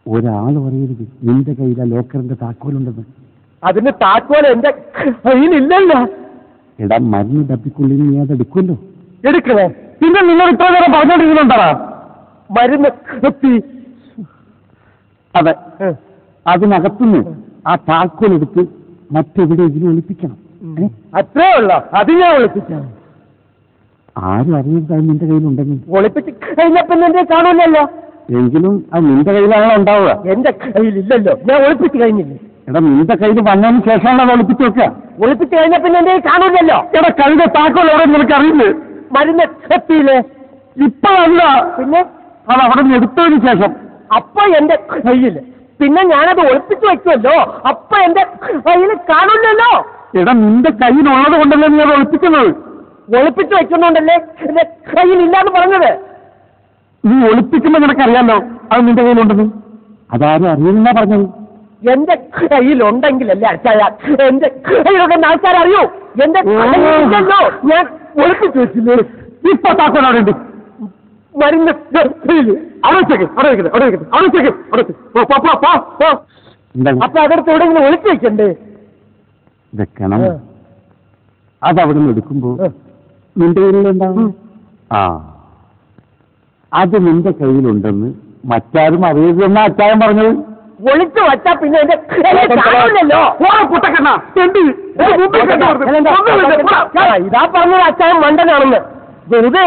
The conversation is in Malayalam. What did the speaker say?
ഒരാൾ പറയരുത് നിന്റെ കയ്യിൽ ആ ലോക്കറിന്റെ താക്കോലുണ്ടെന്ന്. അതിന്റെ താക്കോൽ എന്റെ കയ്യിലില്ലല്ലോ. എടാ, മരുന്ന് ഡപ്പിക്കുള്ളിൽ നീ അത് എടുക്കുമല്ലോ. എടുക്കണേ? പിന്നെ നിങ്ങൾ ഇത്ര നേരം പറഞ്ഞോണ്ടിരിക്കുന്നുണ്ടാ മരുന്ന് എത്തി? അതെ, അതിനകത്തുനിന്ന് ആ താക്കോൽ എടുത്ത് മറ്റെവിടെയെങ്കിലും ഒളിപ്പിക്കണം. അത്രേ ഉള്ളോ? അത് ഞാൻ ഒളിപ്പിക്കാം. ആരും അറിയരുത് നിന്റെ കയ്യിലുണ്ടെങ്കിൽ. ഒളിപ്പിച്ച് കഴിഞ്ഞപ്പോ എന്റെ കാണൂലല്ലോ. എങ്കിലും അത് നിന്റെ കയ്യിലാണോ ഉണ്ടാവുക? എന്റെ കയ്യിലില്ലല്ലോ, ഞാൻ ഒളിപ്പിച്ച് കഴിഞ്ഞില്ലേ. എടാ, നിന്റെ കയ്യിൽ വന്നതിന് ശേഷമാണ് അത് ഒളിപ്പിച്ച് വെക്കുക. ഒളിപ്പിച്ച് കഴിഞ്ഞപ്പോ എന്റെ കാണൂലല്ലോ. എടാ, കഴുത താക്കോൽ എവിടെ നിനക്ക് അറിയില്ലേ? മരുന്ന് എത്തിയില്ലേ? ഇപ്പോഴല്ല, പിന്നെ അത് അവിടെ നിന്ന് എടുത്തതിന് ശേഷം. അപ്പൊ എന്റെ കയ്യിൽ, പിന്നെ ഞാനത് ഒളിപ്പിച്ചു വെക്കുമല്ലോ, അപ്പൊ എന്റെ കയ്യിൽ കാണൂലല്ലോ. എടാ, നിന്റെ കയ്യിലുള്ളത് കൊണ്ടല്ലേ നീ അത് ഒളിപ്പിക്കുന്നത്? ഒളിപ്പിച്ചു വെക്കുന്നുണ്ടല്ലേ എന്റെ കയ്യിലില്ലാന്ന് പറഞ്ഞത്. നീ ഒളിപ്പിക്കുമ്പോൾ നിനക്കറിയാലോ അത് നിന്റെ കയ്യിലുണ്ടെന്ന്. അതാരും അറിയില്ലെന്നാ പറഞ്ഞത്. എന്റെ കയ്യിലുണ്ടെങ്കിലല്ലേ അച്ഛായ എന്റെ കയ്യിലുണ്ടെന്ന് ആൾക്കാരറിയൂ. എന്റെ കയ്യിലില്ലല്ലോ, ഞാൻ ഒളിപ്പിച്ചു വെച്ചില്ലേ. ഇപ്പൊ താക്കോൽ അവിടെ ഉണ്ട്. മരുന്ന് അപ്പൊ അതെടുത്ത് എവിടെയെങ്കിലും ഒളിച്ചു വെക്കണ്ടേ? വെക്കണം. അതവിടെ നിന്ന് എടുക്കുമ്പോ നിന്റെ കയ്യിലുണ്ടാവും. ആ, അത് നിന്റെ കയ്യിലുണ്ടെന്ന് മറ്റാരും അറിയരുതെന്നാ അച്ചായൻ പറഞ്ഞത്. ഒളിച്ചു വച്ചാ പിന്നെ എന്റെ കാണൂലല്ലോ. ഇതാ പറഞ്ഞത് അച്ചായൻ മണ്ടനാണെന്ന്. വെറുതെ